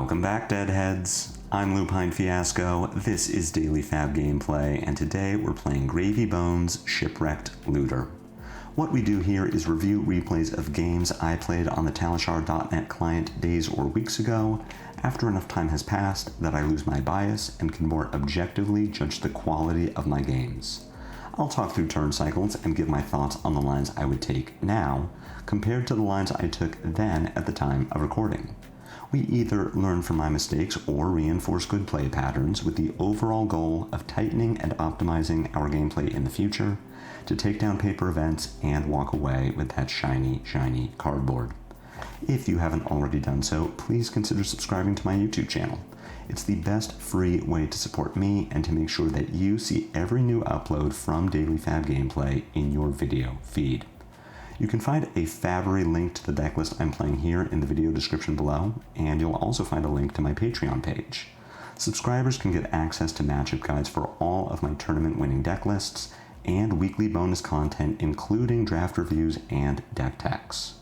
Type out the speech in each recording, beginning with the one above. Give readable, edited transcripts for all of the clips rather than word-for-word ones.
Welcome back, Deadheads. I'm Lupinefiasco, this is Daily FaB Gameplay, and today we're playing Gravy Bones Shipwrecked Looter. What we do here is review replays of games I played on the Talishar.net client days or weeks ago, after enough time has passed that I lose my bias and can more objectively judge the quality of my games. I'll talk through turn cycles and give my thoughts on the lines I would take now, compared to the lines I took then at the time of recording. We either learn from my mistakes or reinforce good play patterns with the overall goal of tightening and optimizing our gameplay in the future to take down paper events and walk away with that shiny, shiny cardboard. If you haven't already done so, please consider subscribing to my YouTube channel. It's the best free way to support me and to make sure that you see every new upload from Daily FaB Gameplay in your video feed. You can find a FaBery link to the decklist I'm playing here in the video description below, and you'll also find a link to my Patreon page. Subscribers can get access to matchup guides for all of my tournament-winning deck lists, and weekly bonus content including draft reviews and deck techs.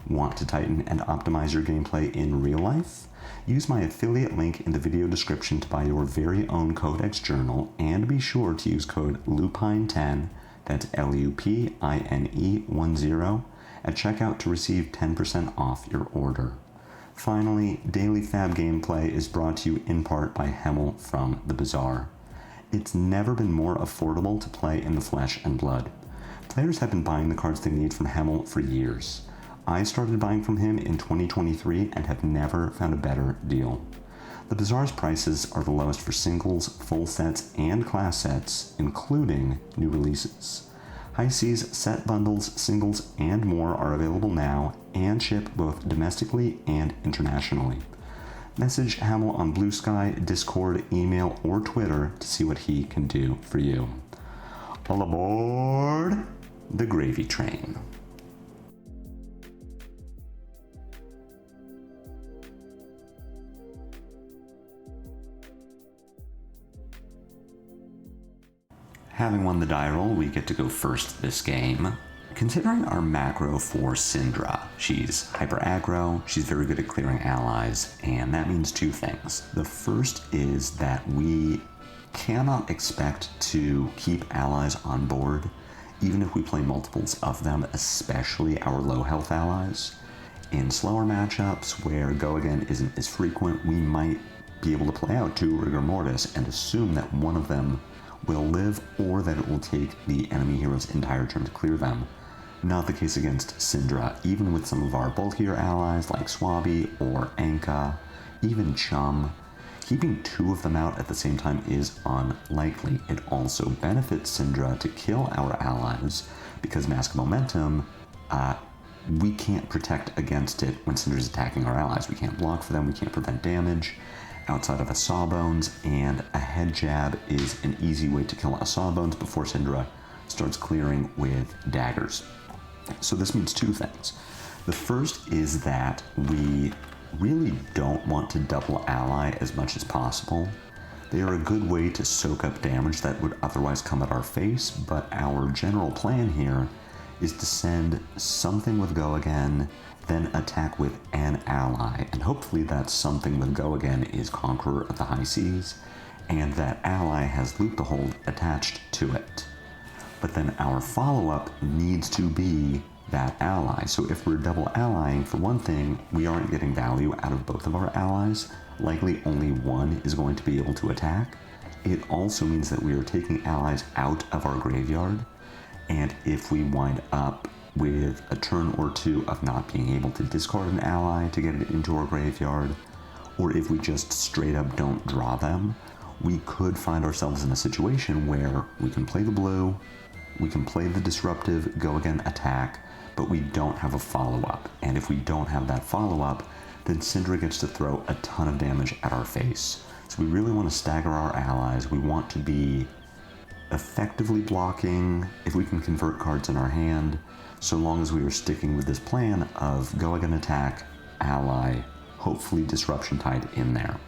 Want to tighten and optimize your gameplay in real life? Use my affiliate link in the video description to buy your very own Codex journal, and be sure to use code LUPINE10, that's LUPINE10, at checkout to receive 10% off your order. Finally, Daily FaB Gameplay is brought to you in part by Hemel from the Bazaar. It's never been more affordable to play in the flesh and blood. Players have been buying the cards they need from Hemel for years. I started buying from him in 2023 and have never found a better deal. The Bazaar's prices are the lowest for singles, full sets, and class sets, including new releases. High Seas, set bundles, singles, and more are available now and ship both domestically and internationally. Message Hemel on Blue Sky, Discord, email, or Twitter to see what he can do for you. All aboard the gravy train. Having won the die roll, we get to go first this game. Considering our macro for Cindra, she's hyper aggro, she's very good at clearing allies, and that means two things. The first is that we cannot expect to keep allies on board, even if we play multiples of them, especially our low health allies. In slower matchups where go again isn't as frequent, we might be able to play out two rigor mortis and assume that one of them will live, or that it will take the enemy hero's entire turn to clear them. Not the case against Cindra, even with some of our bulkier allies like Swabi or Anka, even Chum. Keeping two of them out at the same time is unlikely. It also benefits Cindra to kill our allies, because Mask of Momentum, we can't protect against it when Cindra's attacking our allies. We can't block for them, we can't prevent damage outside of a Sawbones, and a head jab is an easy way to kill a Sawbones before Cindra starts clearing with daggers. So this means two things. The first is that we really don't want to double ally as much as possible. They are a good way to soak up damage that would otherwise come at our face, but our general plan here is to send something with Go Again, then attack with an ally, and hopefully that something with Go Again is Conqueror of the High Seas, and that ally has Loop the Hold attached to it. But then our follow-up needs to be that ally. So if we're double allying, for one thing, we aren't getting value out of both of our allies. Likely only one is going to be able to attack. It also means that we are taking allies out of our graveyard, and if we wind up with a turn or two of not being able to discard an ally to get it into our graveyard, or if we just straight up don't draw them, we could find ourselves in a situation where we can play the blue, we can play the disruptive Go Again attack, but we don't have a follow-up. And if we don't have that follow-up, then Cindra gets to throw a ton of damage at our face. So we really want to stagger our allies. We want to be effectively blocking if we can convert cards in our hand, so long as we are sticking with this plan of Go Again attack, ally, hopefully Disruption Tide in there.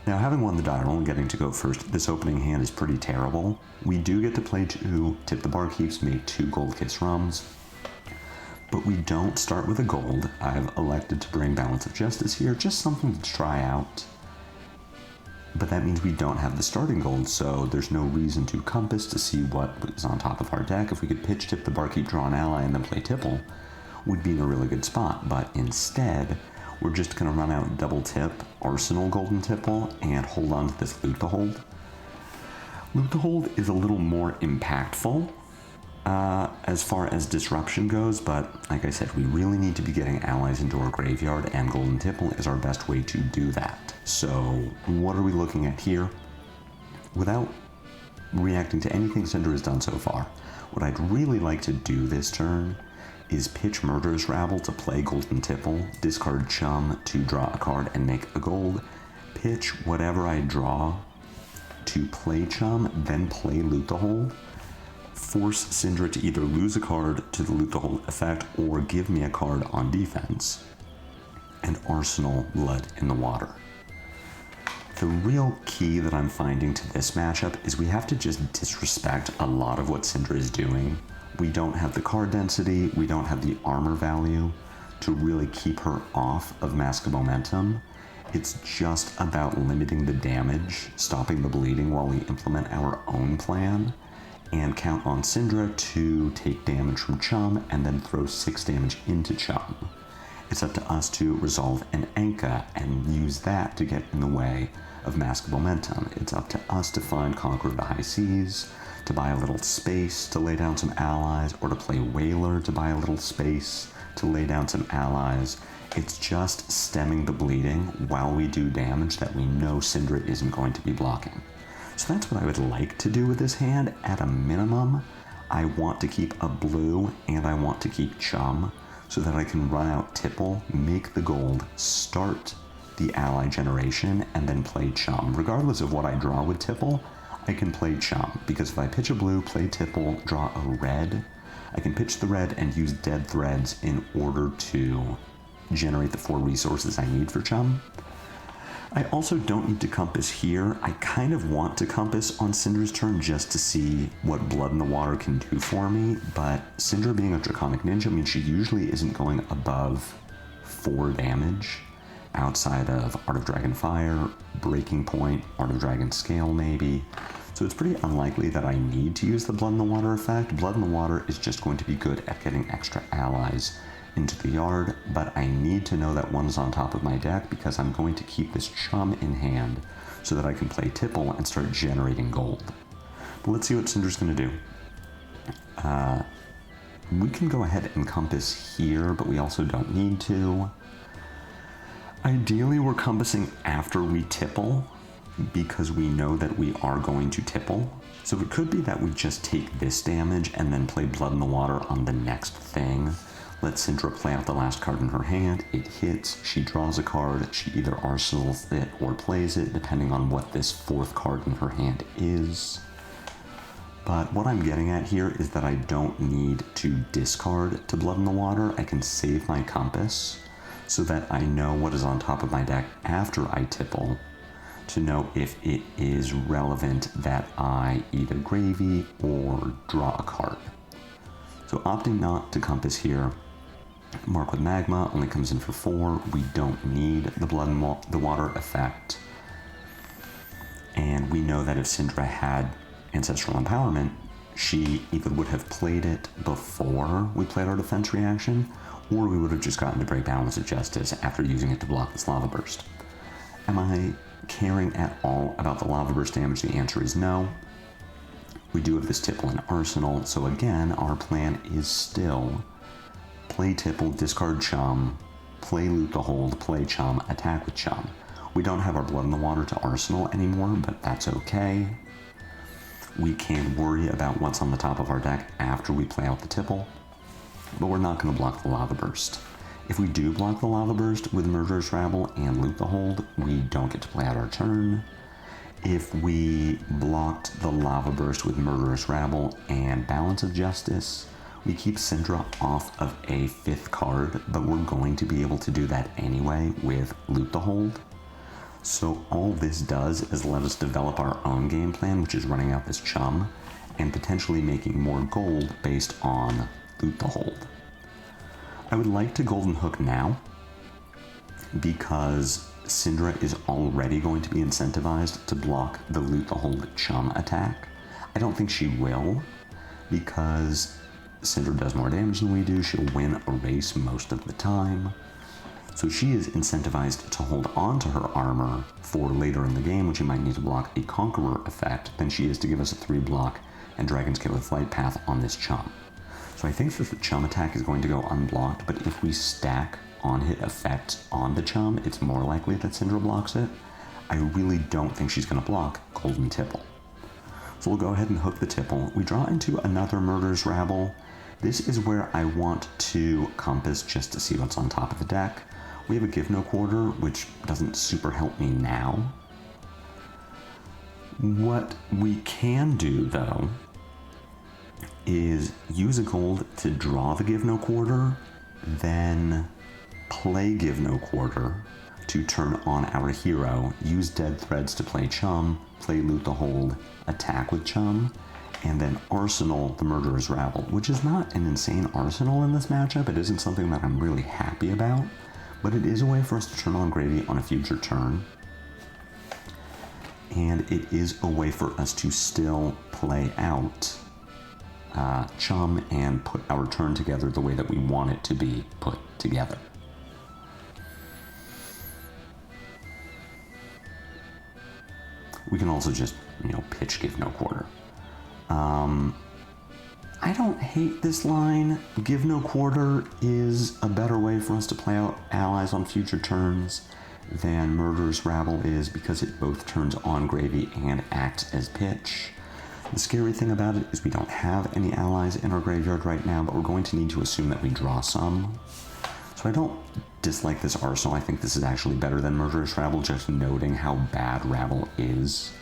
Now, having won the die roll and getting to go first, this opening hand is pretty terrible. We do get to play two Tip the Barkeeps, make two Gold Kiss Rums, But we don't start with a gold. I've elected to bring Balance of Justice here, just something to try out. But that means we don't have the starting gold, so there's no reason to compass to see what is on top of our deck. If we could pitch tip the Barkeep, draw an ally, and then play Tipple, we'd be in a really good spot. But instead, we're just going to run out double tip, Arsenal Golden Tipple, and hold on to this Loot to Hold. Loot to Hold is a little more impactful as far as disruption goes, but like I said, we really need to be getting allies into our graveyard, and Golden Tipple is our best way to do that. So what are we looking at here? Without reacting to anything Cindra has done so far, what I'd really like to do this turn is pitch Murderous Rabble to play Golden Tipple, discard Chum to draw a card and make a gold, pitch whatever I draw to play Chum, then play Loot to Hold, force Cindra to either lose a card to the Loot to Hold effect or give me a card on defense, and Arsenal Blood in the Water. The real key that I'm finding to this matchup is we have to just disrespect a lot of what Cindra is doing. We don't have the card density, we don't have the armor value to really keep her off of Mask of Momentum. It's just about limiting the damage, stopping the bleeding while we implement our own plan, and count on Cindra to take damage from Chum and then throw 6 damage into Chum. It's up to us to resolve an Anka and use that to get in the way of Mask of Momentum. It's up to us to find Conqueror of the High Seas, to buy a little space to lay down some allies, or to play Whaler to buy a little space to lay down some allies. It's just stemming the bleeding while we do damage that we know Cindra isn't going to be blocking. So that's what I would like to do with this hand. At a minimum, I want to keep a blue and I want to keep Chum so that I can run out Tipple, make the gold, start the ally generation, and then play Chum. Regardless of what I draw with Tipple, I can play Chum, because if I pitch a blue, play Tipple, draw a red, I can pitch the red and use Dead Threads in order to generate the 4 resources I need for Chum. I also don't need to compass here. I kind of want to compass on Cindra's turn just to see what Blood in the Water can do for me, but Cindra being a Draconic Ninja means she usually isn't going above 4 damage outside of Art of Dragon Fire, Breaking Point, Art of Dragon Scale maybe. So it's pretty unlikely that I need to use the Blood in the Water effect. Blood in the Water is just going to be good at getting extra allies into the yard, but I need to know that one's on top of my deck because I'm going to keep this Chum in hand so that I can play Tipple and start generating gold. But let's see what Cindra's going to do. We can go ahead and compass here, but we also don't need to. Ideally, we're compassing after we Tipple because we know that we are going to Tipple. So it could be that we just take this damage and then play Blood in the Water on the next thing. Let Cindra play out the last card in her hand, it hits, she draws a card, she either arsenals it or plays it, depending on what this 4th card in her hand is. But what I'm getting at here is that I don't need to discard to Blood in the Water. I can save my compass so that I know what is on top of my deck after I Tipple, to know if it is relevant that I either gravy or draw a card. So opting not to compass here, Mark with Magma only comes in for 4. We don't need the Blood in the Water effect. And we know that if Cindra had Ancestral Empowerment, she either would have played it before we played our defense reaction, or we would have just gotten to break Balance of Justice after using it to block this Lava Burst. Am I caring at all about the Lava Burst damage? The answer is no. We do have this Tipple in Arsenal, so again, our plan is still play Tipple, discard Chum, play Loot to Hold, play Chum, attack with Chum. We don't have our Blood in the Water to Arsenal anymore, but that's okay. We can worry about what's on the top of our deck after we play out the Tipple, but we're not going to block the Lava Burst. If we do block the Lava Burst with Murderous Rabble and Loot to Hold, we don't get to play out our turn. If we blocked the Lava Burst with Murderous Rabble and Balance of Justice, we keep Cindra off of a 5th card, but we're going to be able to do that anyway with Loot to Hold. So all this does is let us develop our own game plan, which is running out this Chum and potentially making more gold based on Loot to Hold. I would like to Golden Hook now, because Cindra is already going to be incentivized to block the Loot the Hold Chum attack. I don't think she will, because Cindra does more damage than we do. She'll win a race most of the time. So she is incentivized to hold on to her armor for later in the game when she might need to block a Conqueror effect than she is to give us a 3-block and Dragon's Kill with Flight Path on this Chum. So I think that the Chum attack is going to go unblocked, but if we stack on-hit effects on the Chum, it's more likely that Cindra blocks it. I really don't think she's going to block Golden Tipple. So we'll go ahead and hook the Tipple. We draw into another Murderous Rabble. This is where I want to Compass just to see what's on top of the deck. We have a Give No Quarter, which doesn't super help me now. What we can do, though, is use a gold to draw the Give No Quarter, then play Give No Quarter to turn on our hero, use Dead Threads to play Chum, play Loot the Hold, attack with Chum, and then Arsenal the Murderous Rabble, which is not an insane arsenal in this matchup. It isn't something that I'm really happy about, but it is a way for us to turn on Gravy on a future turn. And it is a way for us to still play out Chum and put our turn together the way that we want it to be put together. We can also just, pitch Give No Quarter. I don't hate this line. Give No Quarter is a better way for us to play out allies on future turns than Murderous Rabble is, because it both turns on Gravy and acts as pitch. The scary thing about it is we don't have any allies in our graveyard right now, but we're going to need to assume that we draw some. So I don't dislike this arsenal. I think this is actually better than Murderous Rabble, just noting how bad Rabble is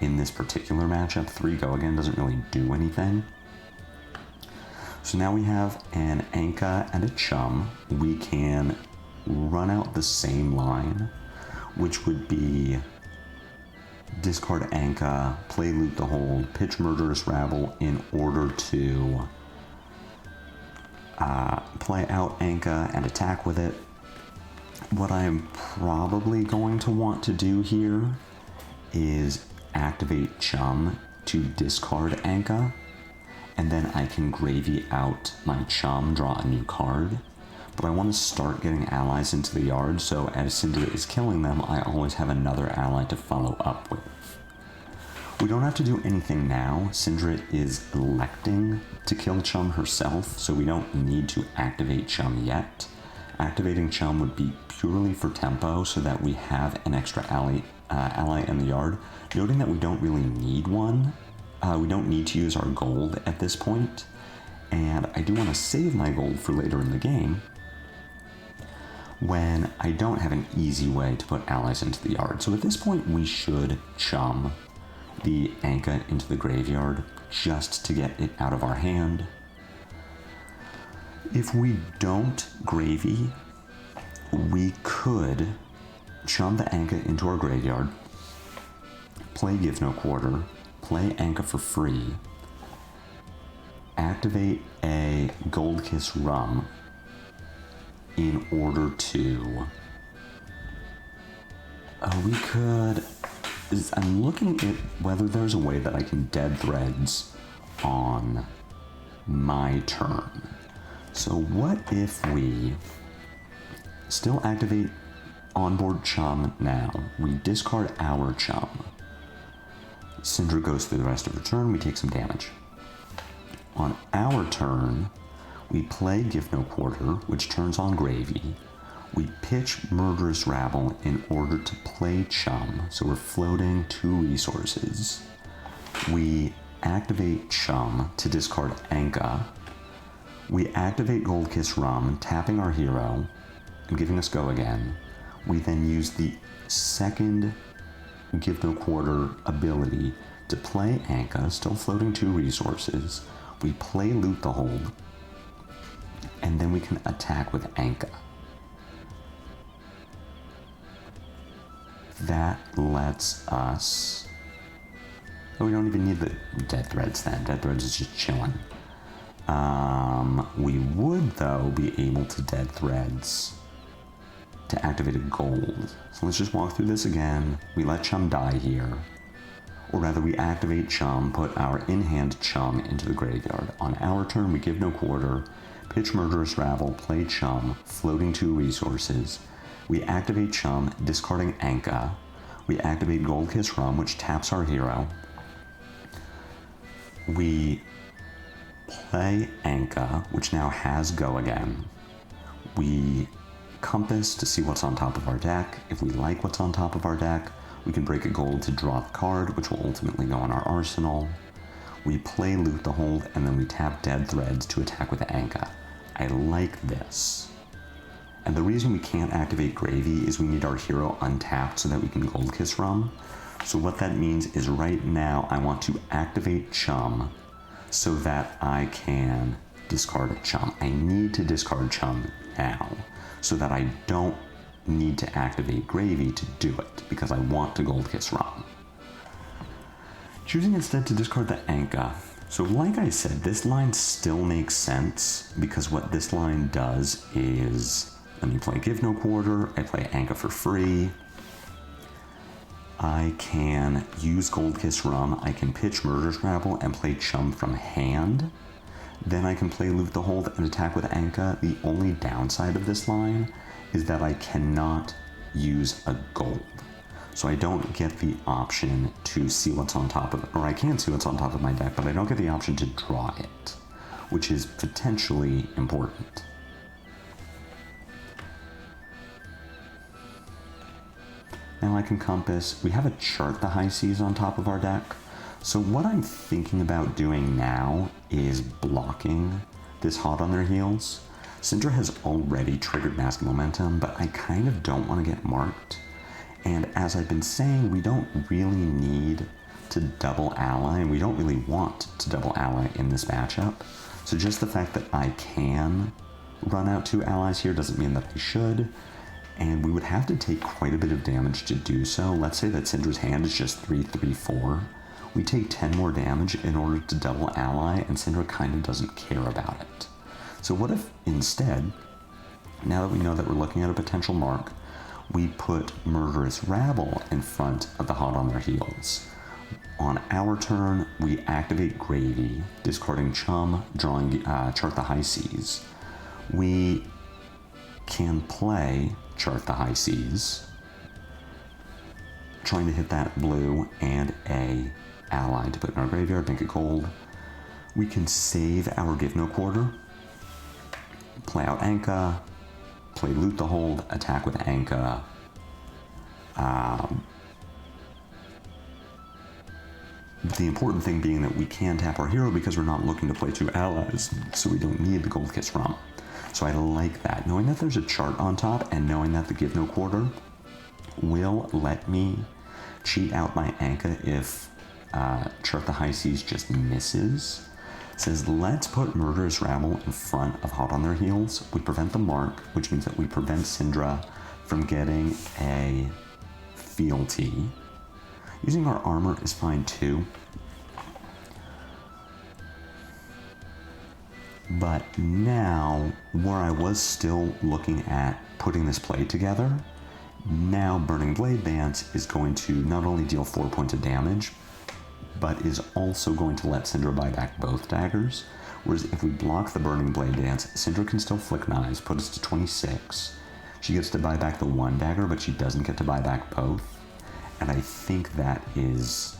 in this particular matchup. 3 Go Again doesn't really do anything. So now we have an Anka and a Chum. We can run out the same line, which would be discard Anka, play Loot the Hold, pitch Murderous Rabble in order to play out Anka and attack with it. What I'm probably going to want to do here is activate Chum to discard Anka, and then I can Gravy out my Chum, draw a new card. But I want to start getting allies into the yard, so as Cindra is killing them, I always have another ally to follow up with. We don't have to do anything now. Cindra is electing to kill Chum herself, so we don't need to activate Chum yet. Activating Chum would be purely for tempo, so that we have an extra ally in the yard. Noting that we don't really need one. We don't need to use our gold at this point, and I do want to save my gold for later in the game, when I don't have an easy way to put allies into the yard. So at this point, we should Chum the Anka into the graveyard just to get it out of our hand. If we don't Gravy, we could Chum the Anka into our graveyard, play Give No Quarter, play Anka for free, activate a Gold Kiss Rum in order to... we could... I'm looking at whether there's a way that I can Dead Threads on my turn. So what if we still activate onboard Chum now? We discard our Chum. Cindra goes through the rest of her turn, we take some damage. On our turn, we play Give No Quarter, which turns on Gravy. We pitch Murderous Rabble in order to play Chum, so we're floating 2 resources. We activate Chum to discard Anka. We activate Gold Kiss Rum, tapping our hero and giving us Go Again. We then use the second Give No Quarter ability to play Anka, still floating 2 resources. We play Loot the Hold, and then we can attack with Anka. That lets us... Oh, we don't even need the Dead Threads then. Dead Threads is just chilling. We would, though, be able to dead threads to activate a gold. So let's just walk through this again. We let Chum die here. Or rather, we activate Chum, put our in-hand Chum into the graveyard. On our turn, we give no quarter, pitch Murderous Rabble, play Chum, floating 2 resources. We activate Chum, discarding Anka. We activate Gold Kiss Rum, which taps our hero. We play Anka, which now has Go again. We Compass to see what's on top of our deck. If we like what's on top of our deck, we can break a gold to draw the card, which will ultimately go in our arsenal. We play Loot the Hold, and then we tap Dead Threads to attack with Anka. I like this. And the reason we can't activate Gravy is we need our hero untapped so that we can Gold Kiss Rum. So what that means is right now I want to activate Chum so that I can discard a Chum. I need to discard Chum now so that I don't need to activate Gravy to do it because I want to Gold Kiss Rum. Choosing instead to discard the Anka. So like I said, this line still makes sense because what this line does is, let me play Give No Quarter, I play Anka for free, I can use Gold Kiss Rum, I can pitch Murderous Rabble and play Chum from hand, then I can play Loot the Hold and attack with Anka. The only downside of this line is that I cannot use a gold. So I don't get the option to see what's on top of it, or I can see what's on top of my deck, but I don't get the option to draw it, which is potentially important. Now I can Compass. We have a Chart the High Seas on top of our deck. So what I'm thinking about doing now is blocking this Hot on Their Heels. Cindra has already triggered Mask Momentum, but I kind of don't want to get marked. And as I've been saying, we don't really need to double ally, and we don't really want to double ally in this matchup. So just the fact that I can run out 2 allies here doesn't mean that I should. And we would have to take quite a bit of damage to do so. Let's say that Cindra's hand is just 3/3/4. We take 10 more damage in order to double ally, and Cindra kind of doesn't care about it. So what if instead, now that we know that we're looking at a potential mark, we put Murderous Rabble in front of the Hot on Their Heels. On our turn, we activate Gravy, discarding Chum, drawing Chart the High Seas. We can play Chart the High Seas, trying to hit that blue and a ally to put in our graveyard, make it gold. We can save our Give No Quarter, play out Anka, play Loot the Hold, attack with Anka. The important thing being that we can tap our hero because we're not looking to play 2 allies, so we don't need the Gold Kiss Rum. So I like that. Knowing that there's a chart on top and knowing that the Give No Quarter will let me cheat out my Anka if Chart the High Seas just misses. It says, let's put Murderous Rabble in front of Hot on Their Heels. We prevent the mark, which means that we prevent Cindra from getting a fealty. Using our armor is fine too. But now, where I was still looking at putting this play together, now Burning Blade Dance is going to not only deal 4 points of damage, but is also going to let Cindra buy back both daggers. Whereas if we block the Burning Blade Dance, Cindra can still Flick Knives, put us to 26. She gets to buy back the 1 dagger, but she doesn't get to buy back both. And I think that is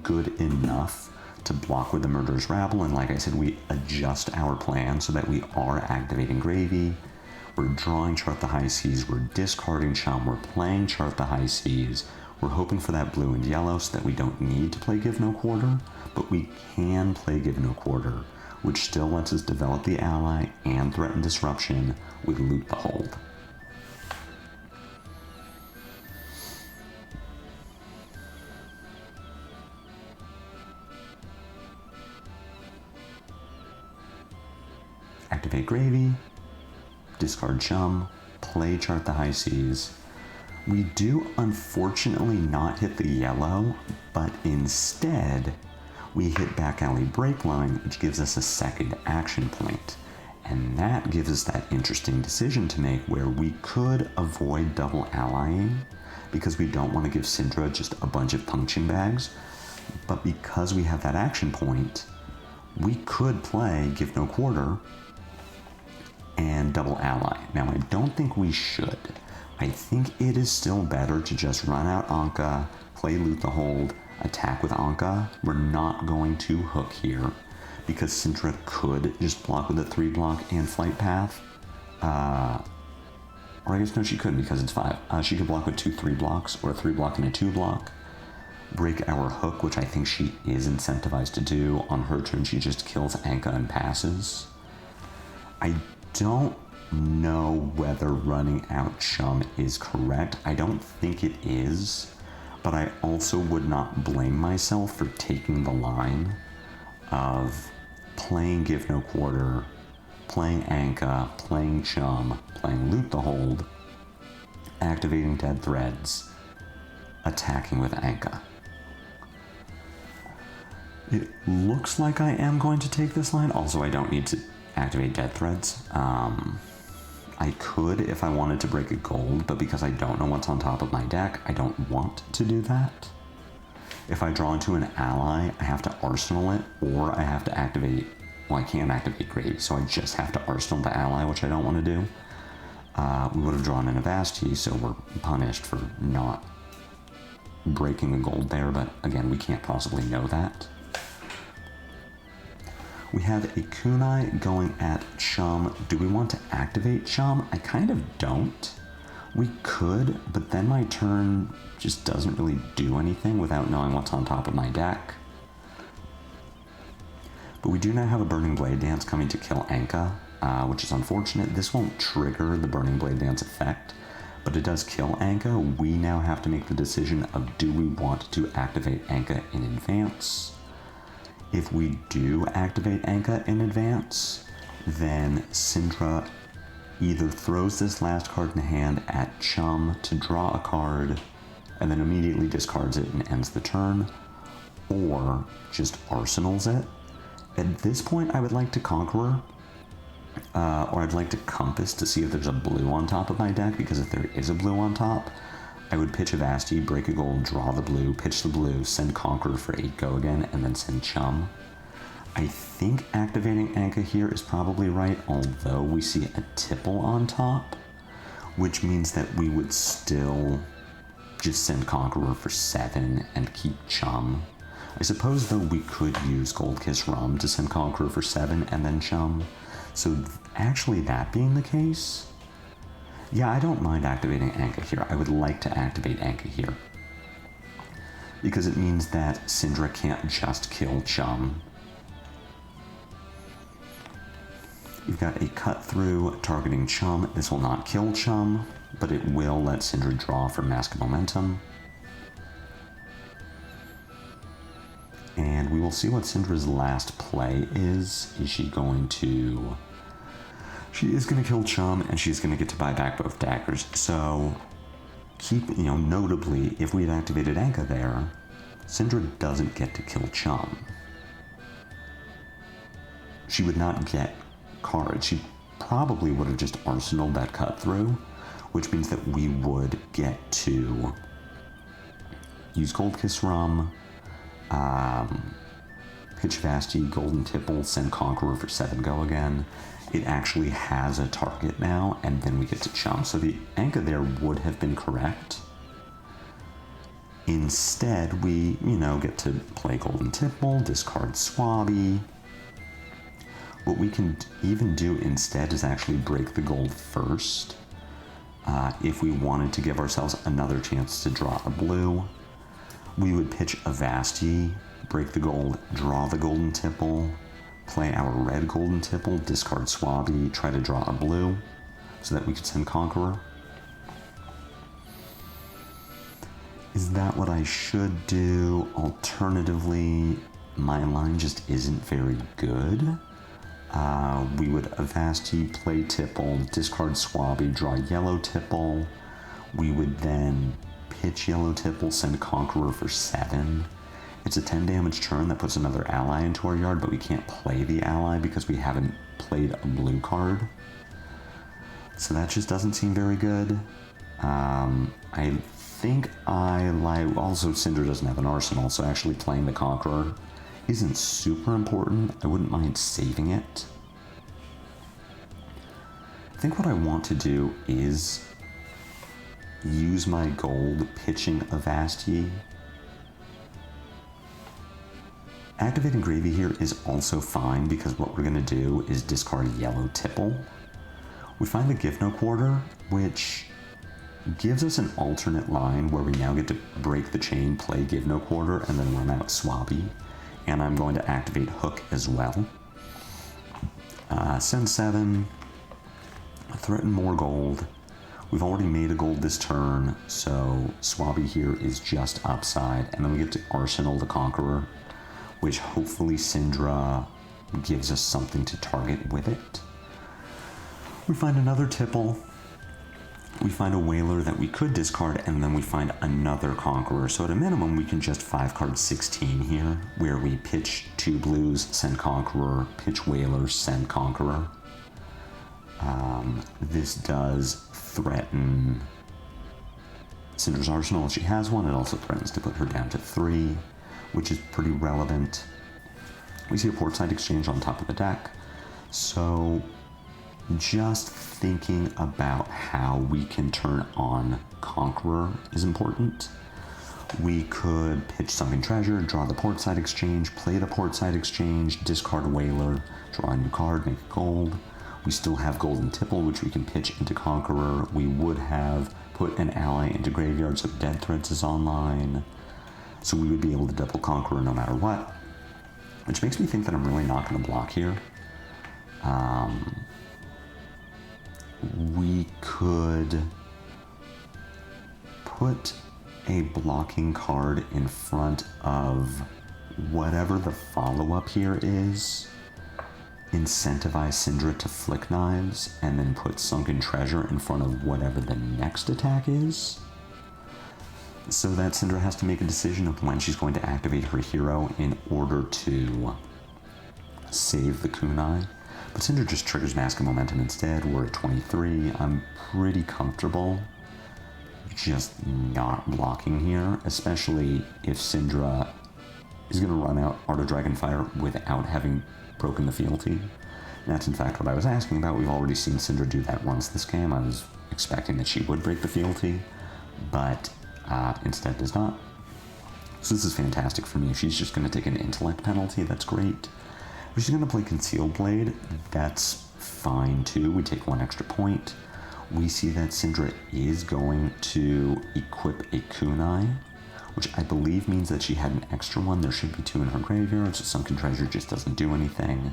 good enough to block with the Murderous Rabble. And like I said, we adjust our plan so that we are activating Gravy. We're drawing Chart the High Seas, we're discarding Chum, we're playing Chart the High Seas. We're hoping for that blue and yellow so that we don't need to play Give No Quarter, but we can play Give No Quarter, which still lets us develop the ally and threaten disruption with Loot the Hold. Activate Gravy, discard Chum, play Chart the High Seas. We do unfortunately not hit the yellow, but instead we hit back alley break line, which gives us a second action point. And that gives us that interesting decision to make where we could avoid double allying because we don't want to give Cindra just a bunch of punching bags. But because we have that action point, we could play Give No Quarter and double ally. Now, I don't think we should. I think it is still better to just run out Anka, play Loot the Hold, attack with Anka. We're not going to hook here because Cindra could just block with a 3-block and flight path. Or I guess no, she couldn't because it's 5. She could block with 2 3-blocks or a 3-block and a 2-block. Break our hook, which I think she is incentivized to do. On her turn, she just kills Anka and passes. I don't know whether running out Chum is correct. I don't think it is, but I also would not blame myself for taking the line of playing Give No Quarter, playing Anka, playing Chum, playing Loot the Hold, activating Dead Threads, attacking with Anka. It looks like I am going to take this line. Also, I don't need to activate Dead Threads. I could if I wanted to break a gold, but because I don't know what's on top of my deck, I don't want to do that. If I draw into an ally, I have to arsenal it, or I have to activate, well, I can't activate Grave, so I just have to arsenal the ally, which I don't want to do. We would have drawn in a Vasti, so we're punished for not breaking a gold there, but again, we can't possibly know that. We have a Kunai going at Chum. Do we want to activate Chum? I kind of don't. We could, but then my turn just doesn't really do anything without knowing what's on top of my deck. But we do now have a Burning Blade Dance coming to kill Anka, which is unfortunate. This won't trigger the Burning Blade Dance effect, but it does kill Anka. We now have to make the decision of do we want to activate Anka in advance. If we do activate Anka in advance, then Cindra either throws this last card in hand at Chum to draw a card, and then immediately discards it and ends the turn, or just arsenals it. At this point, I would like to Conqueror, or I'd like to Compass to see if there's a blue on top of my deck, because if there is a blue on top, I would pitch a Vasti, break a gold, draw the blue, pitch the blue, send Conqueror for 8 go again, and then send Chum. I think activating Anka here is probably right, although we see a Tipple on top, which means that we would still just send Conqueror for 7 and keep Chum. I suppose, though, we could use Gold Kiss Rum to send Conqueror for 7 and then Chum. So actually that being the case, yeah, I don't mind activating Anka here. I would like to activate Anka here, because it means that Cindra can't just kill Chum. You've got a Cut Through targeting Chum. This will not kill Chum, but it will let Cindra draw for Mask of Momentum. And we will see what Cindra's last play is. Is she going to... She is going to kill Chum, and she's going to get to buy back both daggers. So, notably, if we had activated Anka there, Cindra doesn't get to kill Chum. She would not get cards. She probably would have just arsenaled that Cut Through, which means that we would get to use Gold Kiss Rum, pitch Vasti, Golden Tipple, send Conqueror for 7 go again. It actually has a target now, and then we get to Chum. So the Anka there would have been correct. Instead, we, get to play Golden Tipple, discard Swabby. What we can even do instead is actually break the gold first. If we wanted to give ourselves another chance to draw a blue, we would pitch a Vasti, break the gold, draw the Golden Tipple, play our red Golden Tipple, discard Swabby, try to draw a blue, so that we could send Conqueror. Is that what I should do? Alternatively, my line just isn't very good. We would Vasti, play Tipple, discard Swabby, draw yellow Tipple. We would then pitch yellow Tipple, send Conqueror for 7. It It's a 10 damage turn that puts another ally into our yard, but we can't play the ally because we haven't played a blue card. So that just doesn't seem very good. I think I like... Also, Cindra doesn't have an arsenal, so actually playing the Conqueror isn't super important. I wouldn't mind saving it. I think what I want to do is use my gold pitching a Vasti. Activating Gravy here is also fine because what we're going to do is discard yellow Tipple. We find the Give No Quarter, which gives us an alternate line where we now get to break the chain, play Give No Quarter, and then run out Swabby. And I'm going to activate Hook as well. Send 7. Threaten more gold. We've already made a gold this turn, so Swabby here is just upside. And then we get to Arsenal the Conqueror, which hopefully Cindra gives us something to target with it. We find another Tipple. We find a Whaler that we could discard, and then we find another Conqueror. So at a minimum, we can just 5-card 16 here, where we pitch 2 blues, send Conqueror, pitch Whaler, send Conqueror. This does threaten Cindra's arsenal if she has one. It also threatens to put her down to 3, which is pretty relevant. We see a portside exchange on top of the deck. So just thinking about how we can turn on Conqueror is important. We could pitch Sunken Treasure, draw the portside exchange, play the portside exchange, discard Whaler, draw a new card, make gold. We still have Golden Tipple, which we can pitch into Conqueror. We would have put an ally into graveyard, so Dead Threads is online. So we would be able to double Conqueror no matter what. Which makes me think that I'm really not going to block here. We could put a blocking card in front of whatever the follow-up here is. Incentivize Cindra to flick knives, and then put Sunken Treasure in front of whatever the next attack is. So that Cindra has to make a decision of when she's going to activate her hero in order to save the kunai. But Cindra just triggers Mask of Momentum instead. We're at 23. I'm pretty comfortable just not blocking here, especially if Cindra is going to run out Art of Dragonfire without having broken the fealty. And that's in fact what I was asking about. We've already seen Cindra do that once this game. I was expecting that she would break the fealty, but instead does not. So this is fantastic for me. If she's just going to take an intellect penalty, that's great. If she's going to play Concealed Blade, that's fine too. We take 1 extra point. We see that Cindra is going to equip a kunai, which I believe means that she had an extra one. There should be 2 in her graveyard, so Sunken Treasure just doesn't do anything.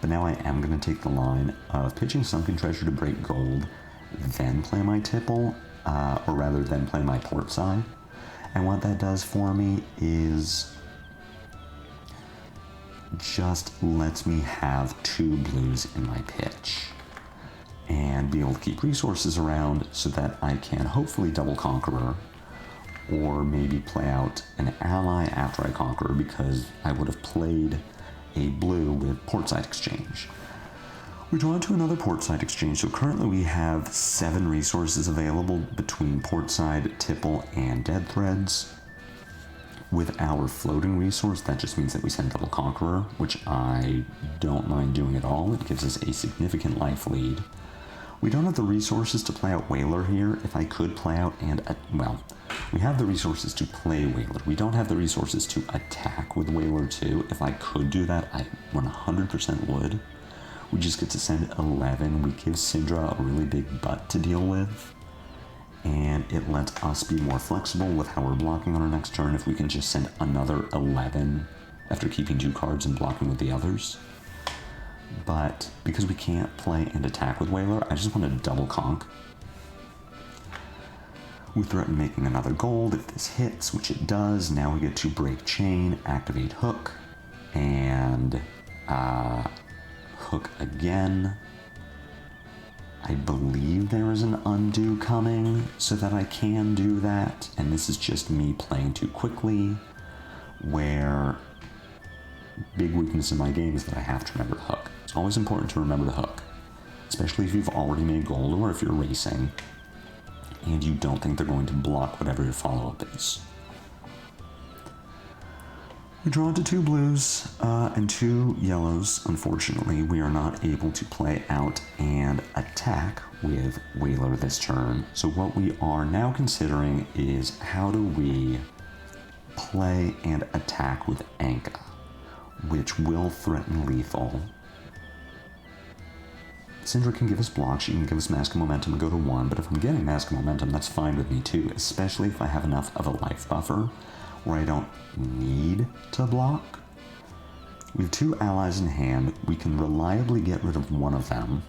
But now I am going to take the line of pitching Sunken Treasure to break gold, then play my Tipple, or rather then play my portside. And what that does for me is just lets me have 2 blues in my pitch and be able to keep resources around so that I can hopefully double Conqueror, or maybe play out an ally after I Conqueror, because I would have played a blue with portside exchange. We draw to another portside exchange, so currently we have 7 resources available between portside, Tipple, and Dead Threads. With our floating resource, that just means that we send double Conqueror, which I don't mind doing at all. It gives us a significant life lead. We don't have the resources to play out Whaler here. If I could play out well, we have the resources to play Whaler. We don't have the resources to attack with Whaler too. If I could do that, I 100% would. We just get to send 11. We give Cindra a really big butt to deal with, and it lets us be more flexible with how we're blocking on our next turn if we can just send another 11 after keeping 2 cards and blocking with the others. But because we can't play and attack with Whaler, I just want to double conk. We threaten making another gold if this hits, which it does. Now we get to break chain, activate hook, and hook again. I believe there is an undo coming so that I can do that, and this is just me playing too quickly. where big weakness in my game is that I have to remember the hook. It's always important to remember the hook, especially if you've already made gold or if you're racing and you don't think they're going to block whatever your follow-up is. We draw into 2 blues and 2 yellows. Unfortunately, we are not able to play out and attack with Whaler this turn. So what we are now considering is how do we play and attack with Anka, which will threaten lethal. Cindra can give us block, she can give us Mask of Momentum and go to 1, but if I'm getting Mask of Momentum, that's fine with me too, especially if I have enough of a life buffer where I don't need to block. We have 2 allies in hand, we can reliably get rid of one of them.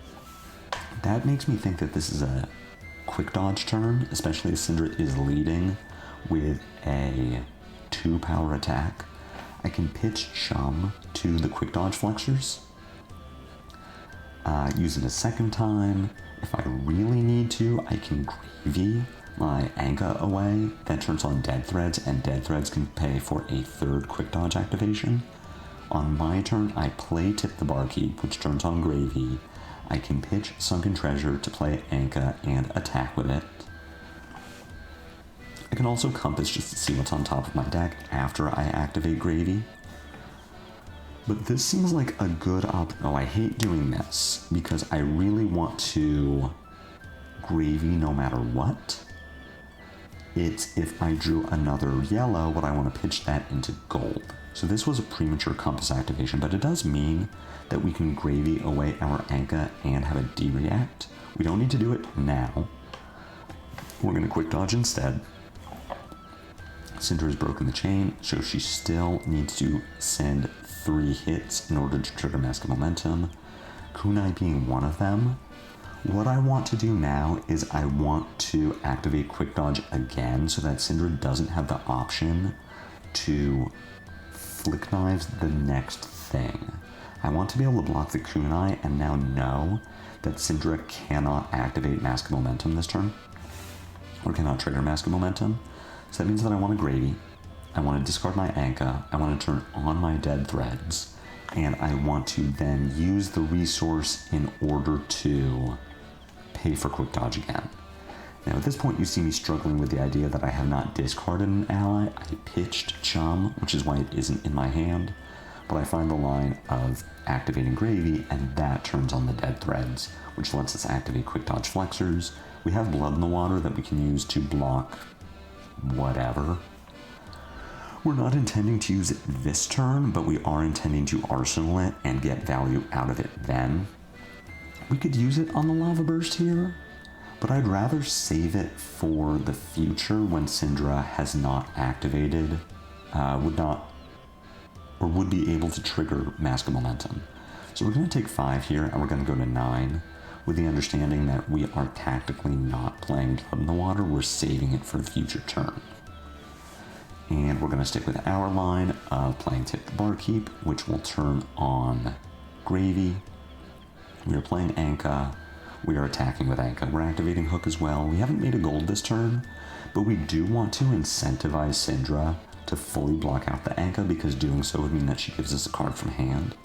That makes me think that this is a quick dodge turn, especially as Cindra is leading with a 2 power attack. I can pitch Chum to the quick dodge flexors, use it a second time. If I really need to, I can Gravy my Anka away. That turns on Dead Threads, and Dead Threads can pay for a 3rd quick dodge activation. On my turn, I play Tip the Barkeep, which turns on Gravy. I can pitch Sunken Treasure to play Anka and attack with it. I can also Compass just to see what's on top of my deck after I activate Gravy. But this seems like a good Oh, I hate doing this because I really want to Gravy no matter what. It's if I drew another yellow, would I want to pitch that into gold? So this was a premature Compass activation, but it does mean that we can Gravy away our Anka and have a D-react. We don't need to do it now. We're going to quick dodge instead. Cindra has broken the chain, so she still needs to send 3 hits in order to trigger Mask of Momentum, Kunai being one of them. What I want to do now is I want to activate Quick Dodge again so that Cindra doesn't have the option to Flick Knives the next thing. I want to be able to block the Kunai and now know that Cindra cannot activate Mask of Momentum this turn, or cannot trigger Mask of Momentum. So that means that I want to Gravy, I want to discard my Anka, I want to turn on my Dead Threads, and I want to then use the resource in order to pay for Quick Dodge again. Now at this point you see me struggling with the idea that I have not discarded an ally. I pitched Chum, which is why it isn't in my hand, but I find the line of activating Gravy and that turns on the Dead Threads, which lets us activate Quick Dodge Flexors. We have Blood in the Water that we can use to block whatever. We're not intending to use it this turn, but we are intending to arsenal it and get value out of it then. We could use it on the Lava Burst here, but I'd rather save it for the future when Cindra has not activated, would be able to trigger Mask of Momentum. So we're going to take 5 here and we're going to go to 9 with the understanding that we are tactically not playing Blood in the Water, we're saving it for the future turn. And we're going to stick with our line of playing Tip the Barkeep, which will turn on Gravy. We are playing Anka. We are attacking with Anka. We're activating Hook as well. We haven't made a gold this turn, but we do want to incentivize Cindra to fully block out the Anka because doing so would mean that she gives us a card from hand.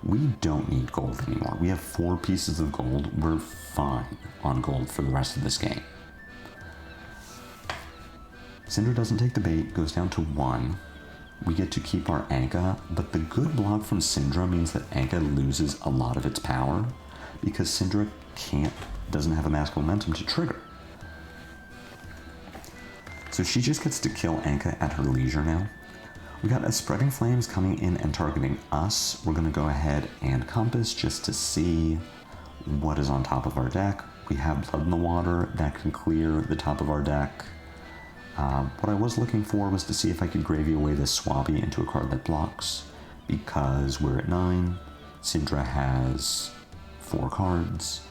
We don't need gold anymore. We have 4 pieces of gold. We're fine on gold for the rest of this game. Cindra doesn't take the bait, goes down to 1. We get to keep our Anka, but the good block from Cindra means that Anka loses a lot of its power because Cindra doesn't have a Mask of Momentum to trigger. So she just gets to kill Anka at her leisure now. We got a Spreading Flames coming in and targeting us. We're going to go ahead and Compass just to see what is on top of our deck. We have Blood in the Water that can clear the top of our deck. What I was looking for was to see if I could Gravy away this Swabby into a card that blocks, because we're at 9, Cindra has 4 cards.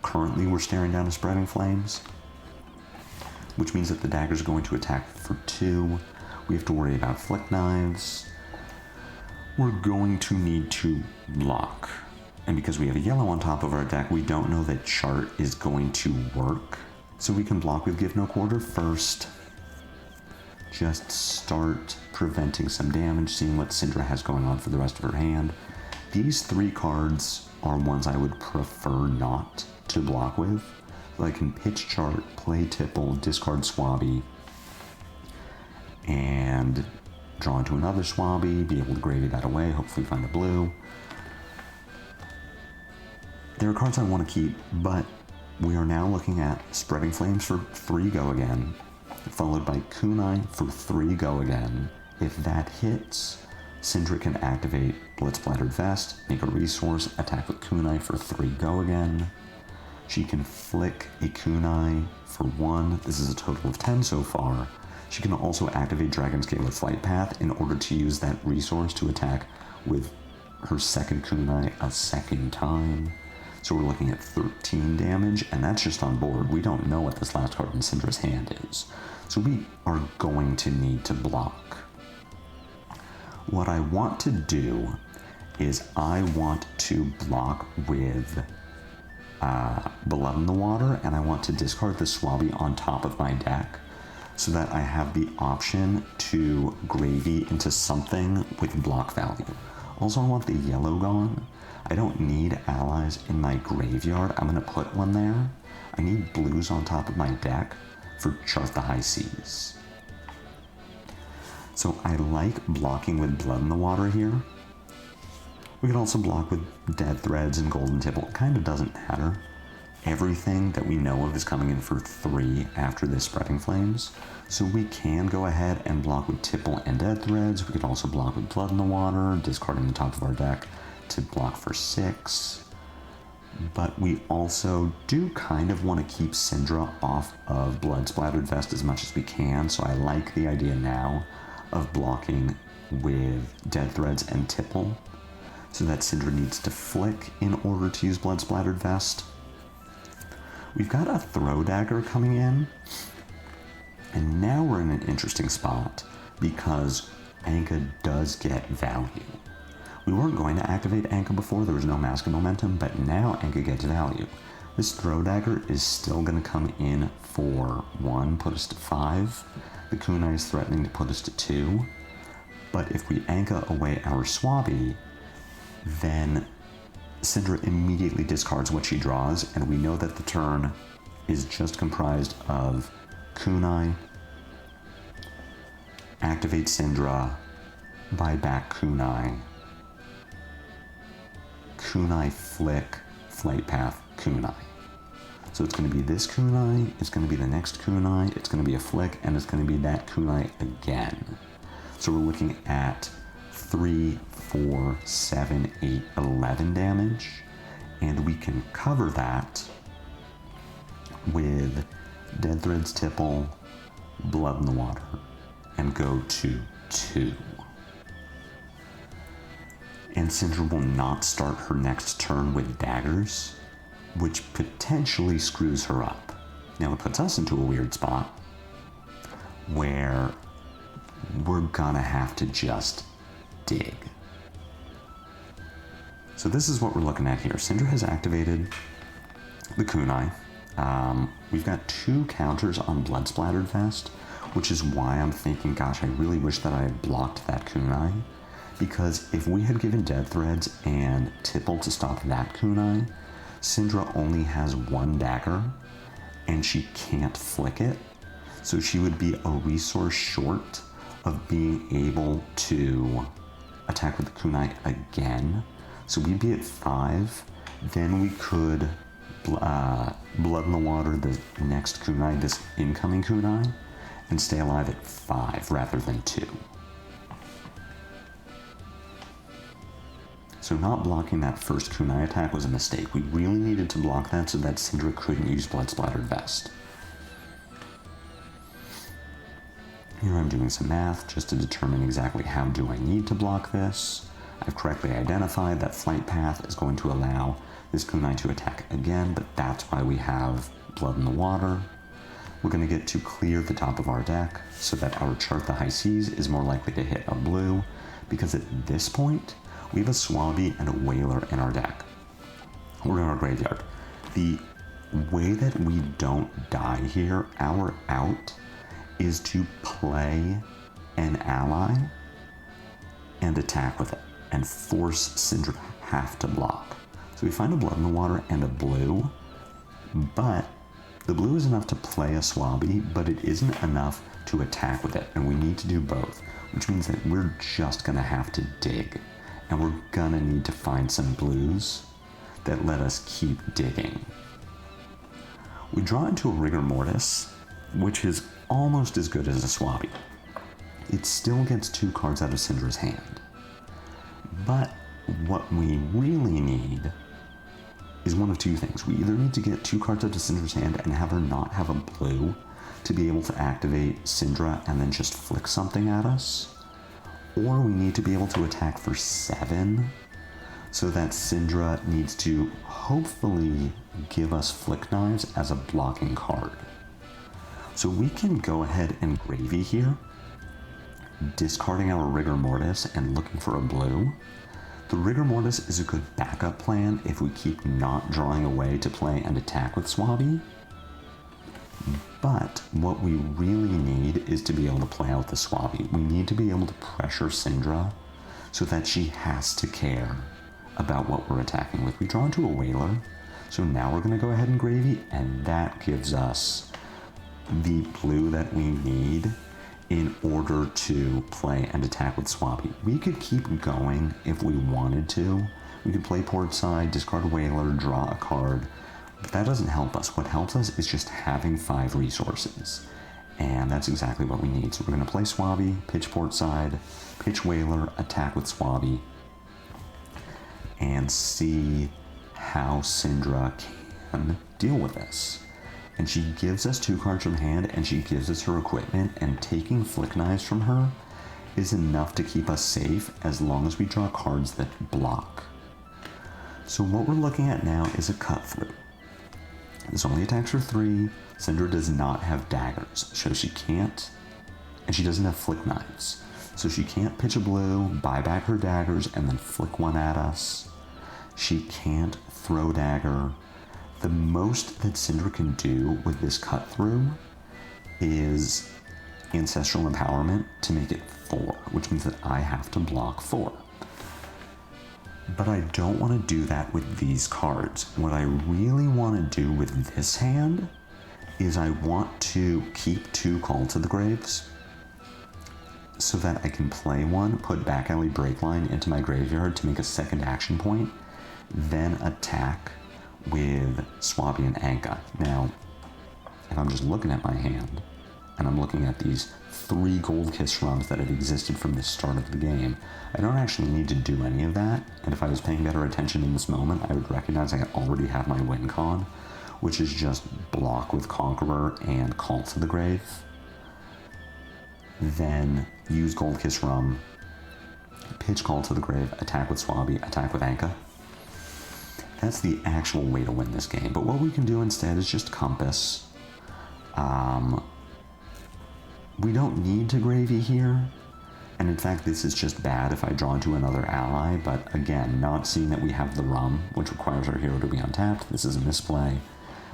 Currently we're staring down a Spreading Flames, which means that the daggers are going to attack for 2. We have to worry about Flick Knives. We're going to need to block. And because we have a yellow on top of our deck, we don't know that Chart is going to work. So we can block with Give No Quarter first. just start preventing some damage, seeing what Cindra has going on for the rest of her hand. These 3 cards are ones I would prefer not to block with. So I can pitch chart, play Tipple, discard Swabby, and draw into another Swabby, be able to gravy that away, hopefully find a blue. There are cards I want to keep, but we are now looking at Spreading Flames for 3 go again, followed by Kunai for 3 go again. If that hits, Cindra can activate Blood-Splattered Vest, make a resource, attack with Kunai for 3 go again. She can flick a Kunai for 1. This is a total of 10 so far. She can also activate Dragon Scalar Flight Path in order to use that resource to attack with her second Kunai a second time. So we're looking at 13 damage, and that's just on board. We don't know what this last card in Cindra's hand is. So we are going to need to block. What I want to do is I want to block with Blood in the Water, and I want to discard the Swabby on top of my deck so that I have the option to gravy into something with block value. Also, I want the yellow gone. I don't need allies in my graveyard. I'm going to put one there. I need blues on top of my deck for Chart the High Seas. So I like blocking with Blood in the Water here. We can also block with Dead Threads and Golden Tipple. It kind of doesn't matter. Everything that we know of is coming in for 3 after this Spreading Flames. So we can go ahead and block with Tipple and Dead Threads. We could also block with Blood in the Water, discarding the top of our deck to block for 6. But we also do kind of want to keep Cindra off of Blood-Splattered Vest as much as we can. So I like the idea now of blocking with Dead Threads and Tipple, so that Cindra needs to flick in order to use Blood-Splattered Vest. We've got a Throw Dagger coming in, and now we're in an interesting spot because Anka does get value. We weren't going to activate Anka before, there was no Mask of Momentum, but now Anka gets value. This Throw Dagger is still going to come in for 1, put us to 5. The Kunai is threatening to put us to 2. But if we Anka away our Swabby, then Cindra immediately discards what she draws, and we know that the turn is just comprised of Kunai, activate Cindra, buy back Kunai, Kunai flick, Flight Path, Kunai. So it's going to be this Kunai, it's going to be the next Kunai, it's going to be a flick, and it's going to be that Kunai again. So we're looking at 3, 4, 7, 8, 11 damage, and we can cover that with Dead Threads, Tipple, Blood in the Water, and go to 2. And Cindra will not start her next turn with daggers, which potentially screws her up. Now it puts us into a weird spot where we're gonna have to just dig. So this is what we're looking at here. Cindra has activated the Kunai. We've got 2 counters on Blood-Splattered Vest, which is why I'm thinking, gosh, I really wish that I had blocked that Kunai, because if we had given Dead Threads and Tipple to stop that Kunai, Cindra only has 1 dagger, and she can't flick it, so she would be a resource short of being able to attack with the Kunai again. So we'd be at 5, then we could Blood in the Water the next Kunai, this incoming Kunai, and stay alive at 5 rather than 2. So not blocking that first Kunai attack was a mistake. We really needed to block that so that Cindra couldn't use Blood-Splattered Vest. Here I'm doing some math just to determine exactly how do I need to block this. I've correctly identified that Flight Path is going to allow this Kunai to attack again, but that's why we have Blood in the Water. We're going to get to clear the top of our deck so that our Chart the High Seas is more likely to hit a blue, because at this point, we have a Swabby and a Whaler in our deck. We're in our graveyard. The way that we don't die here, our out is to play an ally and attack with it and force Cindra to have to block. So we find a blood in the water and a blue, but the blue is enough to play a Swabby, but it isn't enough to attack with it, and we need to do both, which means that we're just gonna have to dig, and we're gonna need to find some blues that let us keep digging. We draw into a Rigor Mortis, which is almost as good as a Swabby. It still gets 2 cards out of Cindra's hand. But what we really need is one of 2 things. We either need to get 2 cards out of Cindra's hand and have her not have a blue to be able to activate Cindra and then just flick something at us, or we need to be able to attack for 7 so that Cindra needs to hopefully give us Flick Knives as a blocking card. So we can go ahead and Gravy here, discarding our Rigor Mortis and looking for a blue. The Rigor Mortis is a good backup plan if we keep not drawing away to play and attack with Swabby. But what we really need is to be able to play out the Swabby. We need to be able to pressure Cindra so that she has to care about what we're attacking with. We draw into a Whaler, so now we're going to go ahead and Gravy, and that gives us the blue that we need in order to play and attack with Swabby. We could keep going if we wanted to. We could play port side, discard Whaler, draw a card, but that doesn't help us. What helps us is just having 5 resources, and that's exactly what we need. So we're going to play Swabby, pitch port side, pitch Whaler, attack with Swabby, and see how Cindra can deal with this. And she gives us 2 cards from hand, and she gives us her equipment, and taking Flick Knives from her is enough to keep us safe as long as we draw cards that block. So what we're looking at now is a cut through. This only attacks for 3. Cindra does not have daggers, so she can't, and she doesn't have Flick Knives. So she can't pitch a blue, buy back her daggers, and then flick one at us. She can't throw dagger. The most that Cindra can do with this cut through is Ancestral Empowerment to make it 4, which means that I have to block 4. But I don't want to do that with these cards. What I really want to do with this hand is I want to keep 2 Call to the Graves so that I can play one, put Back Alley Breakline into my graveyard to make a second action point, then attack with Swabby and Anka. Now, if I'm just looking at my hand, and I'm looking at these 3 Gold Kiss runs that have existed from the start of the game, I don't actually need to do any of that, and if I was paying better attention in this moment, I would recognize I already have my win con, which is just block with Conqueror and Call to the Grave, then use Gold Kiss Rum, pitch Call to the Grave, attack with Swabby, attack with Anka. That's the actual way to win this game, but what we can do instead is just Compass. We don't need to Gravy here, and in fact this is just bad if I draw into another ally, but again, not seeing that we have the Rum, which requires our hero to be untapped, this is a misplay.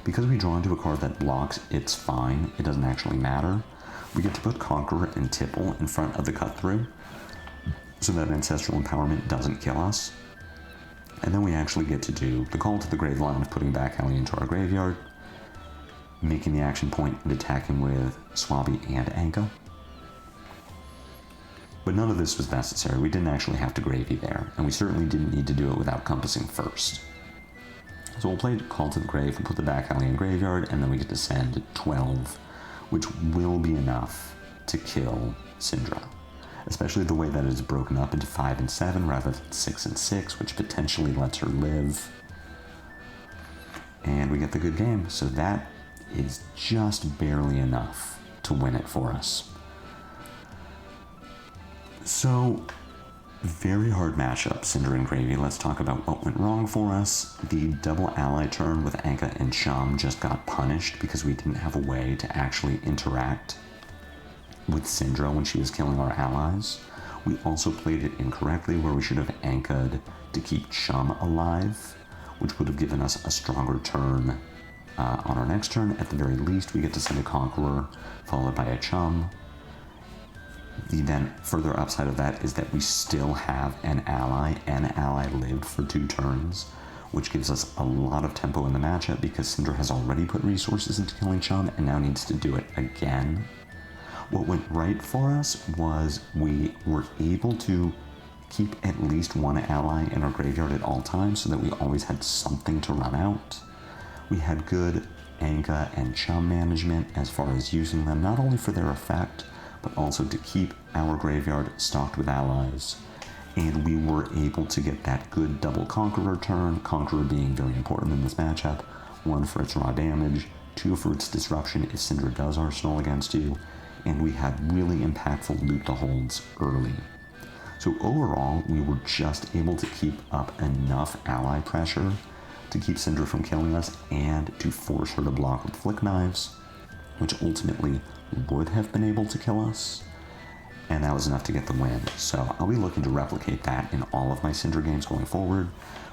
Because we draw into a card that blocks, it's fine, it doesn't actually matter. We get to put Conqueror and Tipple in front of the cut through, so that Ancestral Empowerment doesn't kill us. And then we actually get to do the Call to the Grave line of putting Back Alley into our graveyard, making the action point and attacking with Swabby and Anka. But none of this was necessary. We didn't actually have to Gravy there, and we certainly didn't need to do it without compassing first. So we'll play Call to the Grave, we'll put the Back Alley in graveyard, and then we get to send 12, which will be enough to kill Cindra. Especially the way that it is broken up into 5 and 7 rather than 6 and 6, which potentially lets her live. And we get the good game, so that is just barely enough to win it for us. So, very hard matchup, Cindra and Gravy. Let's talk about what went wrong for us. The double ally turn with Anka and Chum just got punished because we didn't have a way to actually interact with Cindra when she was killing our allies. We also played it incorrectly where we should have Anka'd to keep Chum alive, which would have given us a stronger turn On our next turn, at the very least, we get to send a Conqueror, followed by a Chum. The then further upside of that is that we still have an ally. An ally lived for 2 turns, which gives us a lot of tempo in the matchup because Cindra has already put resources into killing Chum and now needs to do it again. What went right for us was we were able to keep at least 1 ally in our graveyard at all times so that we always had something to run out. We had good Anka and Chum management as far as using them not only for their effect, but also to keep our graveyard stocked with allies. And we were able to get that good double Conqueror turn, Conqueror being very important in this matchup, 1 for its raw damage, 2 for its disruption if Cindra does Arsenal against you, and we had really impactful loot to holds early. So overall, we were just able to keep up enough ally pressure to keep Cindra from killing us and to force her to block with Flick Knives, which ultimately would have been able to kill us, and that was enough to get the win. So I'll be looking to replicate that in all of my Cindra games going forward,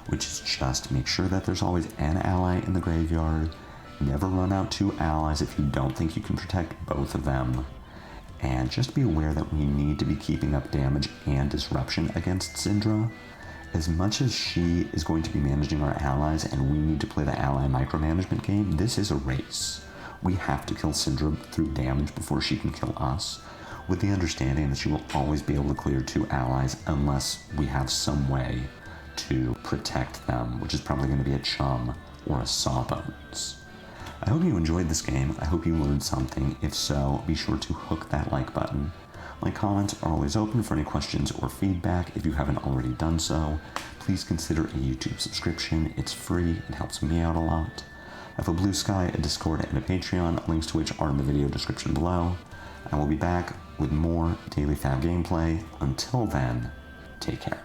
which is just make sure that there's always an ally in the graveyard, never run out 2 allies if you don't think you can protect both of them, and just be aware that we need to be keeping up damage and disruption against Cindra. As much as she is going to be managing our allies and we need to play the ally micromanagement game, this is a race. We have to kill Cindra through damage before she can kill us, with the understanding that she will always be able to clear 2 allies unless we have some way to protect them, which is probably going to be a Chum or a Sawbones. I hope you enjoyed this game. I hope you learned something. If so, be sure to hook that like button. My comments are always open for any questions or feedback. If you haven't already done so, please consider a YouTube subscription. It's free. It helps me out a lot. I have a Blue Sky, a Discord, and a Patreon, links to which are in the video description below. I will be back with more daily FaB gameplay. Until then, take care.